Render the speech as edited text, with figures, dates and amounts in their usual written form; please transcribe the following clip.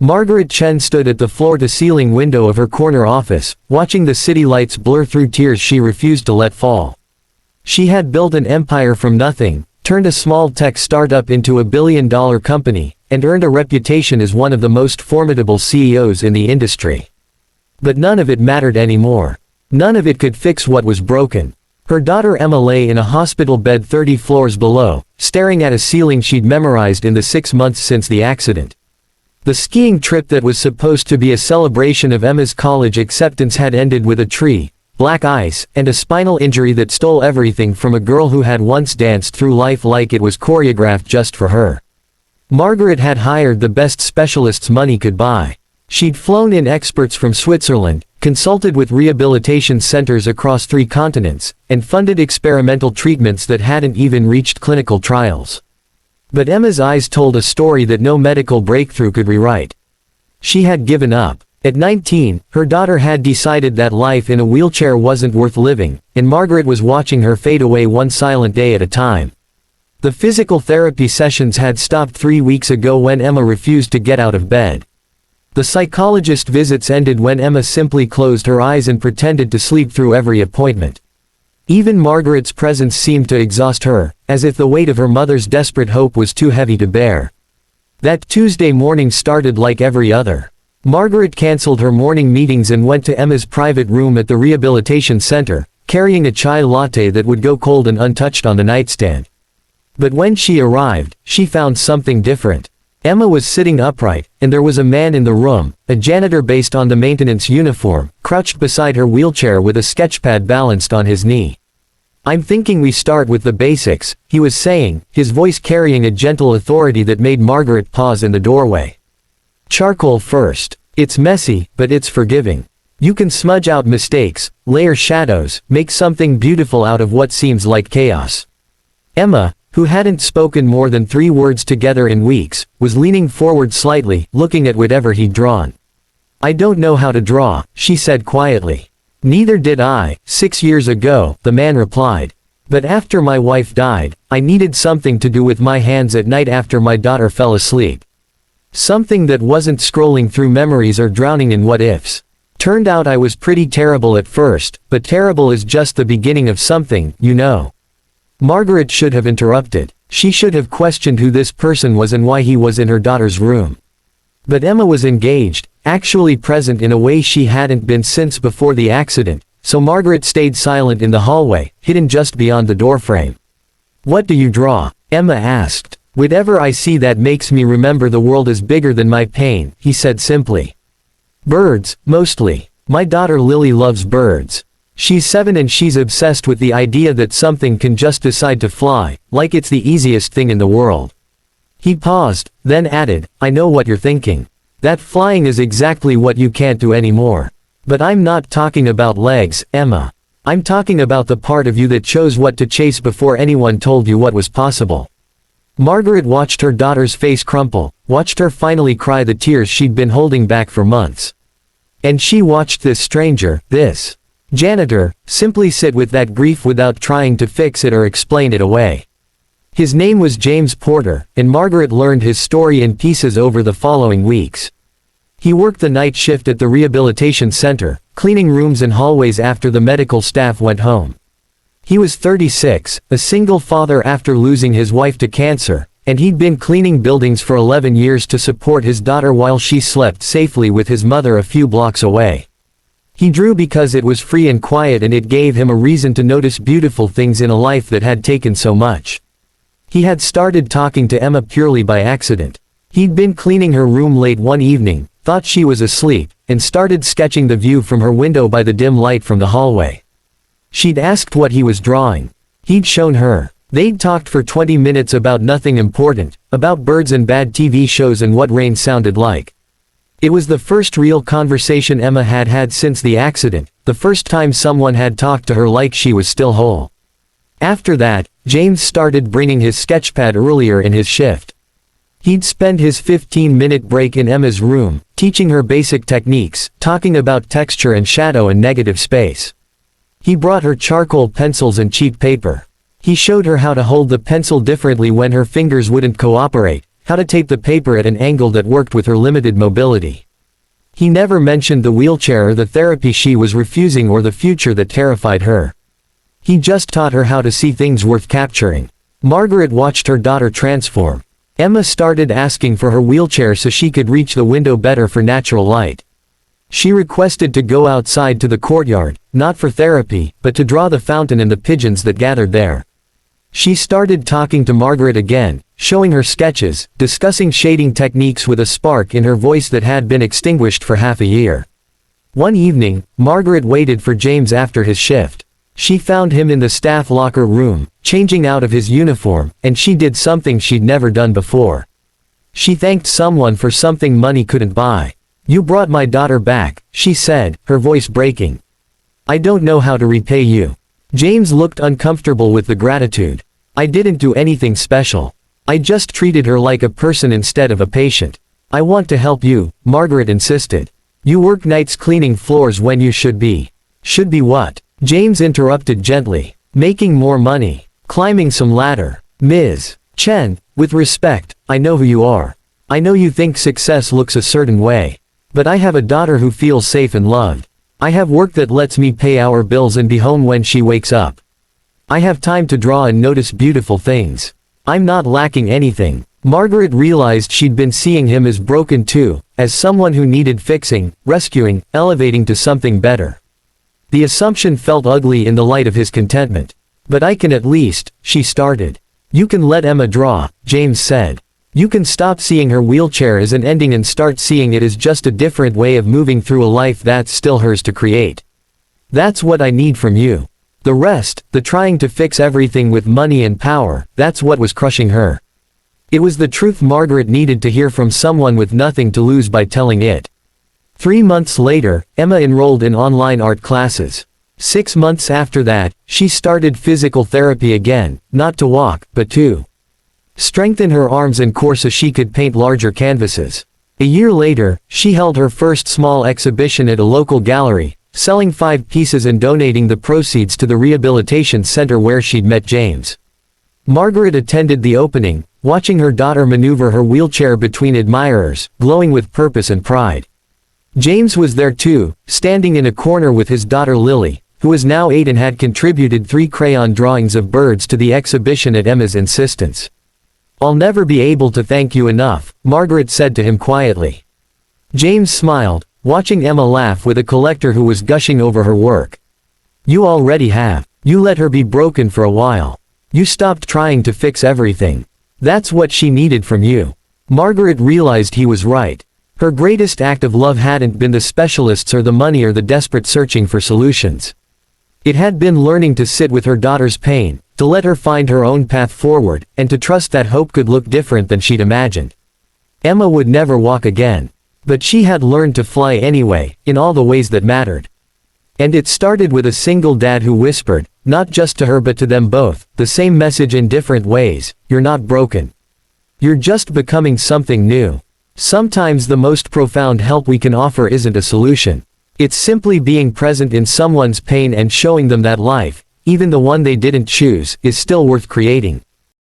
Margaret Chen stood at the floor-to-ceiling window of her corner office, watching the city lights blur through tears she refused to let fall. She had built an empire from nothing, turned a small tech startup into a billion-dollar company, and earned a reputation as one of the most formidable CEOs in the industry. But none of it mattered anymore. None of it could fix what was broken. Her daughter Emma lay in a hospital bed 30 floors below, staring at a ceiling she'd memorized in the 6 months since the accident. The skiing trip that was supposed to be a celebration of Emma's college acceptance had ended with a tree, black ice, and a spinal injury that stole everything from a girl who had once danced through life like it was choreographed just for her. Margaret had hired the best specialists money could buy. She'd flown in experts from Switzerland, consulted with rehabilitation centers across 3 continents, and funded experimental treatments that hadn't even reached clinical trials. But Emma's eyes told a story that no medical breakthrough could rewrite. She had given up. At 19, her daughter had decided that life in a wheelchair wasn't worth living, and Margaret was watching her fade away one silent day at a time. The physical therapy sessions had stopped 3 weeks ago when Emma refused to get out of bed. The psychologist visits ended when Emma simply closed her eyes and pretended to sleep through every appointment. Even Margaret's presence seemed to exhaust her, as if the weight of her mother's desperate hope was too heavy to bear. That Tuesday morning started like every other. Margaret canceled her morning meetings and went to Emma's private room at the rehabilitation center, carrying a chai latte that would go cold and untouched on the nightstand. But when she arrived, she found something different. Emma was sitting upright, and there was a man in the room, a janitor based on the maintenance uniform, crouched beside her wheelchair with a sketchpad balanced on his knee. "I'm thinking we start with the basics," he was saying, his voice carrying a gentle authority that made Margaret pause in the doorway. "Charcoal first. It's messy, but it's forgiving. You can smudge out mistakes, layer shadows, make something beautiful out of what seems like chaos." Emma, who hadn't spoken more than 3 words together in weeks, was leaning forward slightly, looking at whatever he'd drawn. "I don't know how to draw," she said quietly. "Neither did I, 6 years ago," the man replied. "But after my wife died, I needed something to do with my hands at night after my daughter fell asleep. Something that wasn't scrolling through memories or drowning in what-ifs. Turned out I was pretty terrible at first, but terrible is just the beginning of something, you know." Margaret should have interrupted. She should have questioned who this person was and why he was in her daughter's room. But Emma was engaged, actually present in a way she hadn't been since before the accident, so Margaret stayed silent in the hallway, hidden just beyond the doorframe. "What do you draw?" Emma asked. "Whatever I see that makes me remember the world is bigger than my pain," he said simply. "Birds, mostly. My daughter Lily loves birds. She's 7 and she's obsessed with the idea that something can just decide to fly, like it's the easiest thing in the world." He paused, then added, "I know what you're thinking. That flying is exactly what you can't do anymore. But I'm not talking about legs, Emma. I'm talking about the part of you that chose what to chase before anyone told you what was possible." Margaret watched her daughter's face crumple, watched her finally cry the tears she'd been holding back for months. And she watched this stranger, this janitor, simply sit with that grief without trying to fix it or explain it away. His name was James Porter, and Margaret learned his story in pieces over the following weeks. He worked the night shift at the rehabilitation center, cleaning rooms and hallways after the medical staff went home. He was 36, a single father after losing his wife to cancer, and he'd been cleaning buildings for 11 years to support his daughter while she slept safely with his mother a few blocks away. He drew because it was free and quiet, and it gave him a reason to notice beautiful things in a life that had taken so much. He had started talking to Emma purely by accident. He'd been cleaning her room late one evening, thought she was asleep, and started sketching the view from her window by the dim light from the hallway. She'd asked what he was drawing. He'd shown her. They'd talked for 20 minutes about nothing important, about birds and bad TV shows and what rain sounded like. It was the first real conversation Emma had had since the accident, the first time someone had talked to her like she was still whole. After that, James started bringing his sketchpad earlier in his shift. He'd spend his 15-minute break in Emma's room, teaching her basic techniques, talking about texture and shadow and negative space. He brought her charcoal pencils and cheap paper. He showed her how to hold the pencil differently when her fingers wouldn't cooperate, how to tape the paper at an angle that worked with her limited mobility. He never mentioned the wheelchair or the therapy she was refusing or the future that terrified her. He just taught her how to see things worth capturing. Margaret watched her daughter transform. Emma started asking for her wheelchair so she could reach the window better for natural light. She requested to go outside to the courtyard, not for therapy, but to draw the fountain and the pigeons that gathered there. She started talking to Margaret again, showing her sketches, discussing shading techniques with a spark in her voice that had been extinguished for half a year. One evening, Margaret waited for James after his shift. She found him in the staff locker room, changing out of his uniform, and she did something she'd never done before. She thanked someone for something money couldn't buy. "You brought my daughter back," she said, her voice breaking. "I don't know how to repay you." James looked uncomfortable with the gratitude. "I didn't do anything special. I just treated her like a person instead of a patient." "I want to help you," Margaret insisted. "You work nights cleaning floors when you should be." "Should be what?" James interrupted gently. "Making more money. Climbing some ladder." "Ms. Chen, with respect, I know who you are. I know you think success looks a certain way. But I have a daughter who feels safe and loved. I have work that lets me pay our bills and be home when she wakes up. I have time to draw and notice beautiful things. I'm not lacking anything." Margaret realized she'd been seeing him as broken too, as someone who needed fixing, rescuing, elevating to something better. The assumption felt ugly in the light of his contentment. "But I can at least," she started. "You can let Emma draw," James said. "You can stop seeing her wheelchair as an ending and start seeing it as just a different way of moving through a life that's still hers to create. That's what I need from you. The rest, the trying to fix everything with money and power, that's what was crushing her." It was the truth Margaret needed to hear from someone with nothing to lose by telling it. 3 months later, Emma enrolled in online art classes. 6 months after that, she started physical therapy again, not to walk, but to strengthen her arms and core so she could paint larger canvases. A year later, she held her first small exhibition at a local gallery, selling 5 pieces and donating the proceeds to the rehabilitation center where she'd met James. Margaret attended the opening, watching her daughter maneuver her wheelchair between admirers, glowing with purpose and pride. James was there too, standing in a corner with his daughter Lily, who was now 8 and had contributed 3 crayon drawings of birds to the exhibition at Emma's insistence. "I'll never be able to thank you enough," Margaret said to him quietly. James smiled, watching Emma laugh with a collector who was gushing over her work. "You already have. You let her be broken for a while. You stopped trying to fix everything. That's what she needed from you." Margaret realized he was right. Her greatest act of love hadn't been the specialists or the money or the desperate searching for solutions. It had been learning to sit with her daughter's pain, to let her find her own path forward, and to trust that hope could look different than she'd imagined. Emma would never walk again. But she had learned to fly anyway, in all the ways that mattered. And it started with a single dad who whispered, not just to her but to them both, the same message in different ways: "You're not broken. You're just becoming something new." Sometimes the most profound help we can offer isn't a solution. It's simply being present in someone's pain and showing them that life, even the one they didn't choose, is still worth creating.